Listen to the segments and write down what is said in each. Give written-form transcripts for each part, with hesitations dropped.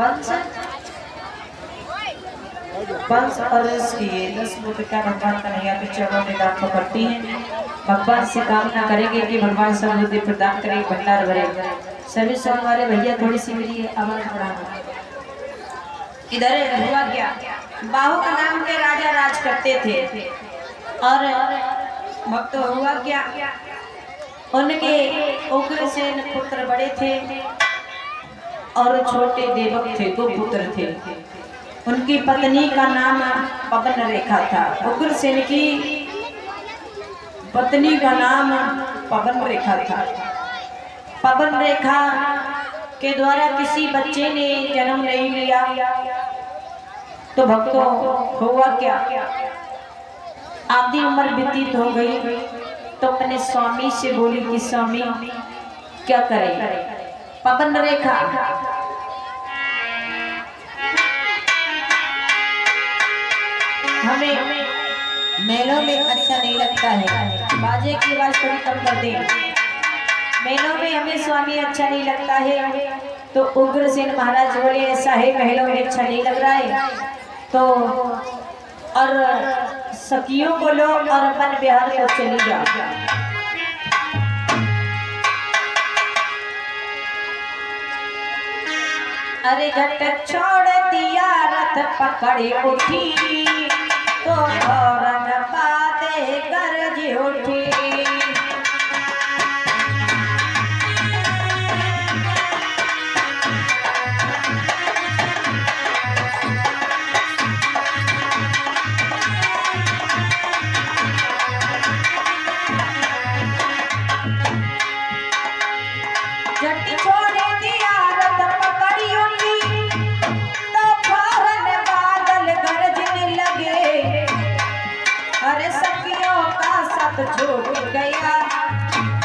पंच पंच अर्ज किए 10 मूर्तिकाएं भगवान कन्हैया के चरणों में दान पकड़ती हैं। भगवान से कामना करेंगे कि भगवान समृद्धि प्रदान करे, भंडार भरे। सभी सुनने वाले भैया थोड़ी सी मेरी आवाज बढ़ाना। इधर हुआ क्या, बाहु का नाम के राजा राज करते थे और भक्त हुआ क्या, उनके उग्रसेन पुत्र बड़े थे और छोटे देवक थे, 2 पुत्र थे। उनकी पत्नी का नाम पवन रेखा था। उग्रसेन की पत्नी का नाम पवन रेखा था। पवन रेखा के द्वारा किसी बच्चे ने जन्म नहीं लिया तो भक्तों हुआ क्या, आधी उम्र व्यतीत हो गई तो अपने स्वामी से बोली कि स्वामी क्या करें। पवन रेखा हमें मेलों में अच्छा नहीं लगता है, बाजे की आवाज थोड़ी कम कर दे। मेलों में हमें स्वामी अच्छा नहीं लगता है तो उग्रसेन महाराज बोले ऐसा है, महलों में अच्छा नहीं लग रहा है तो और सखियों को लो और अपन बिहार को चली जाओ। अरे झट छोड़ दिया रथ पकड़े उठी तो फौरन बातें गरज उठी। छूट गया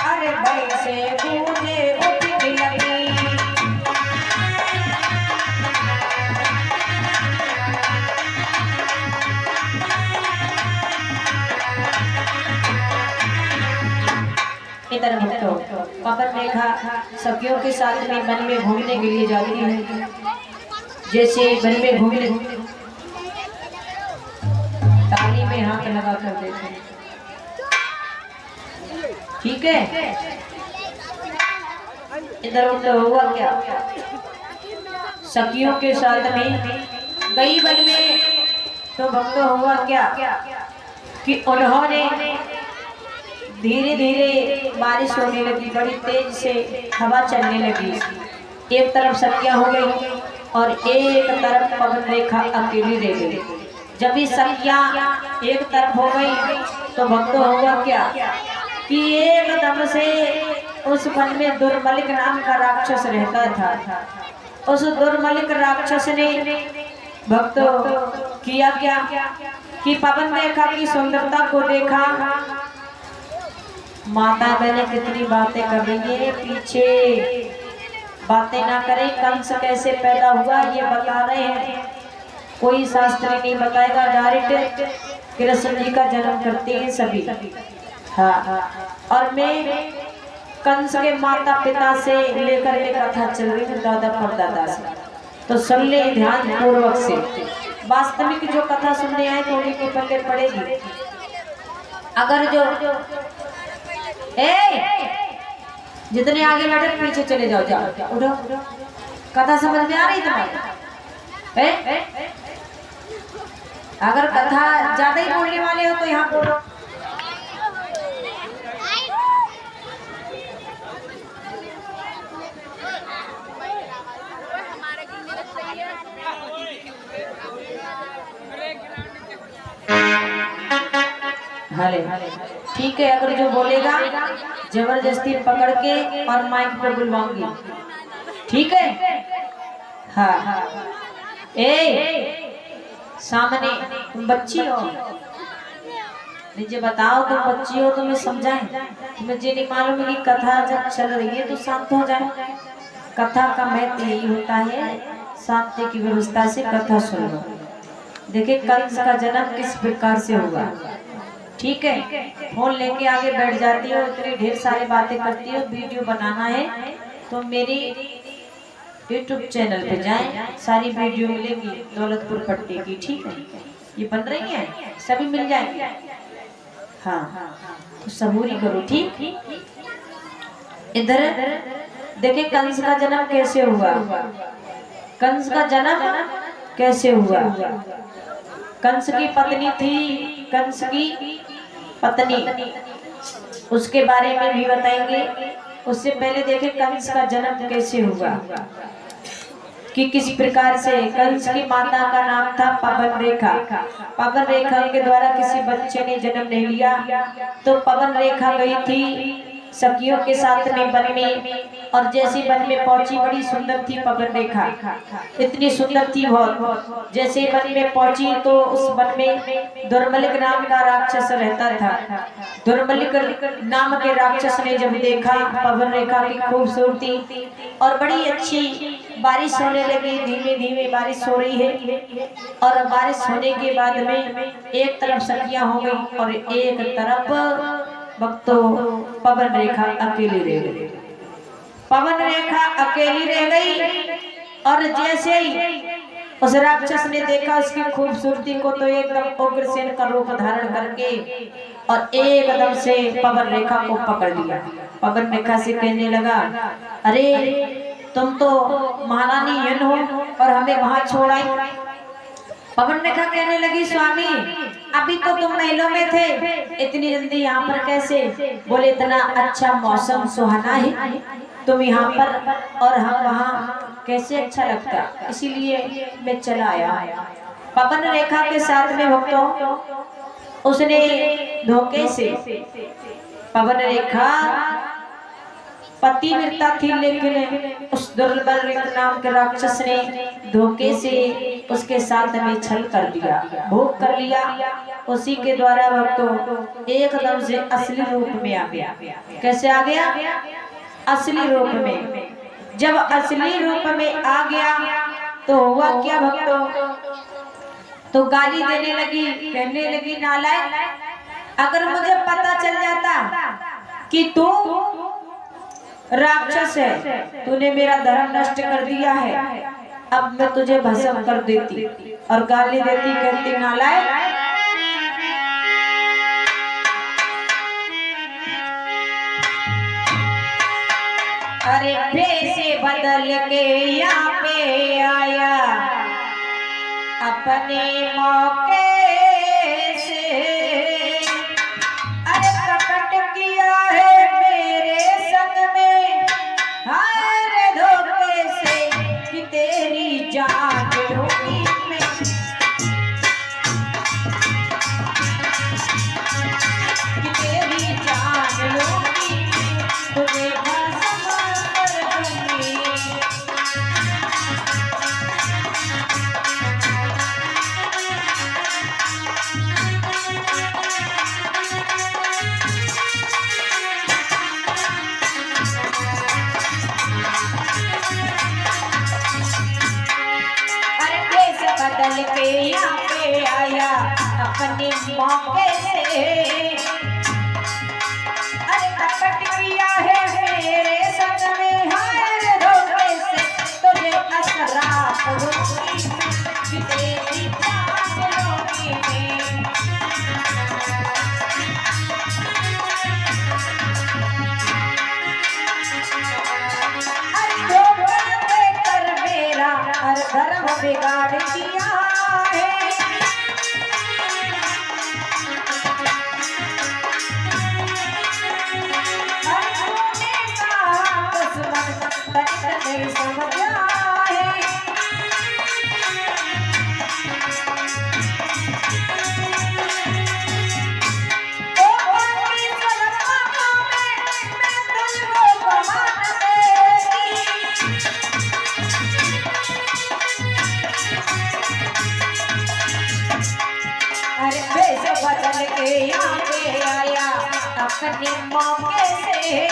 अरे भाई से गूंजे उठने लगी। इधर भक्तों पवन रेखा सखियों के साथ में वन में घूमने के लिए जाती है। जैसे वन में घूमने ताली में हाथ लगा कर देते हैं, ठीक है। इधर उधर हुआ क्या, सखियों के साथ में गई वन में तो भक्तों हुआ क्या कि उन्होंने धीरे धीरे बारिश होने लगी, बड़ी तेज से हवा चलने लगी। एक तरफ सखियां हो गई और एक तरफ पवन रेखा अकेली रह गई। जब भी सखियां एक तरफ हो गई तो भक्तों हुआ क्या कि एकदम से उस वन में दुर्मलिक नाम का राक्षस रहता था। उस दुर्मलिक राक्षस ने भक्तों किया क्या कि पवन रेखा की सुंदरता को देखा। माता मैंने कितनी बातें कर रही है, पीछे बातें ना करें। कंस कैसे पैदा हुआ ये बता रहे हैं, कोई शास्त्र नहीं बताएगा, डायरेक्ट कृष्ण जी का जन्म करते हैं सभी। हाँ, और मैं कंस के माता पिता से लेकर के कथा चल रही हूँ, दादा परदादा से, तो सुन ले ध्यान पूर्वक से। वास्तविक जो कथा सुनने आए थोड़ी के पल्ले पड़ेगी। अगर जो जितने आगे बैठे पीछे चले जाओ, जाओ उठो। कथा समझ में आ रही तुम्हारी? अगर कथा ज्यादा ही बोलने वाले हो तो यहाँ बोलो। हले ठीक है, अगर जो बोलेगा जबरदस्ती पकड़ के और माइक पे बुलवाऊंगी, ठीक है। हाँ, सामने तुम बच्ची हो, मुझे बताओ तुम बच्ची हो तो मैं समझाएं। मुझे नहीं मालूम कि कथा जब चल रही है तो शांत हो जाए। कथा का महत्व यही होता है, शांति की व्यवस्था से कथा सुनो। देखिए कंस का जन्म किस प्रकार से हुआ, ठीक है। फोन लेके आगे बैठ जाती हो, इतनी ढेर सारी बातें करती हो। वीडियो बनाना है तो मेरी यूट्यूब चैनल पे जाएं, सारी वीडियो मिलेंगी दौलतपुर पट्टी की, ठीक है। ये बन रही है, सभी मिल जाएंगे। हाँ, तो सबूरी करो, ठीक। इधर देखे कंस का जन्म कैसे हुआ। कंस का जन्म कैसे हुआ। कंस की पत्नी थी, कंस की पत्नी, उसके बारे में भी बताएंगे। उससे पहले देखे कंस का जन्म कैसे हुआ, कि किस प्रकार से। कंस की माता का नाम था पवन रेखा। पवन रेखा के द्वारा किसी बच्चे ने जन्म नहीं लिया, तो पवन रेखा गई थी सखियों के साथ में वन में, और जैसी वन में पहुंची, बड़ी सुंदर थी पवन रेखा, इतनी सुंदर थी बहुत। जैसे वन में पहुंची तो उस वन में दुर्मलिक नाम का राक्षस रहता था। दुर्मलिक नाम के राक्षस ने जब देखा पवन रेखा की खूबसूरती, और बड़ी अच्छी बारिश होने लगी, धीमे धीमे बारिश हो रही है, और बारिश होने के बाद में एक तरफ सखियां हो गई और एक तरफ भक्तों पवन रेखा अकेली रह गई। पवन रेखा अकेली रह गई, और जैसे ही उस राक्षस ने देखा उसकी खूबसूरती को, तो एकदम उग्रसेन का रूप धारण करके और एकदम से पवन रेखा को पकड़ लिया। पवन रेखा से कहने लगा, अरे तुम तो महारानी हिन हो और हमें वहां छोड़ आई। पवन रेखा कहने लगी, स्वामी अभी तो तुम महलों में थे, इतनी जल्दी यहाँ पर कैसे। बोले, इतना अच्छा मौसम सुहाना है, तुम यहाँ पर और हम वहाँ, कैसे अच्छा लगता, इसीलिए मैं चला आया। पवन रेखा के साथ में भक्तों उसने धोखे से, पवन रेखा पतिव्रता थी, लेकिन उस दुर्बल नाम के राक्षस ने धोखे से उसके साथ में छल कर दिया, भोग कर लिया। उसी के द्वारा भक्तों एकदम से असली रूप में आ गया। कैसे आ गया, असली रूप में। जब असली रूप में आ गया तो हुआ क्या भक्तों, तो गाली देने लगी, कहने लगी, नालायक, अगर मुझे पता चल जाता कि तू राक्षस है, तूने मेरा धर्म नष्ट कर दिया है, अब मैं तुझे भस्म कर देती। और गाली देती, कहती, नालायक, अरे भेष बदल के यहाँ पे आया अपने मौके से, अरे कपट किया है मेरे संग में, हाय धोखे से कि तेरी जान लूंगी मैं, कि तेरी जान लूंगी तुझे भस्म कर दूंगी। बदल के यहाँ पे आया अपने मौके से, अरे कपट किया है मेरे संग में, हाय धोखे से तुझे असराफ दूंगी कि तेरी जान लूंगी मैं। अरे धोखा देकर मेरा हर धर्म बिगाड़ दिया है, नहीं समझा है। अरे भेष बदल के यहाँ पे आया अपने मौके से,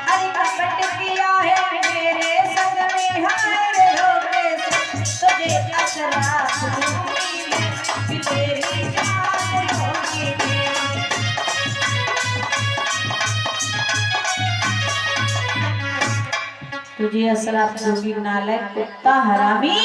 अरे कपट किया है मेरे संग में, हाय धोखे से तुझे असराफ दूंगी कि तेरी जान लूंगी मैं। तुझे तुझे असराफ जोगी नालायक कुत्ता हरामी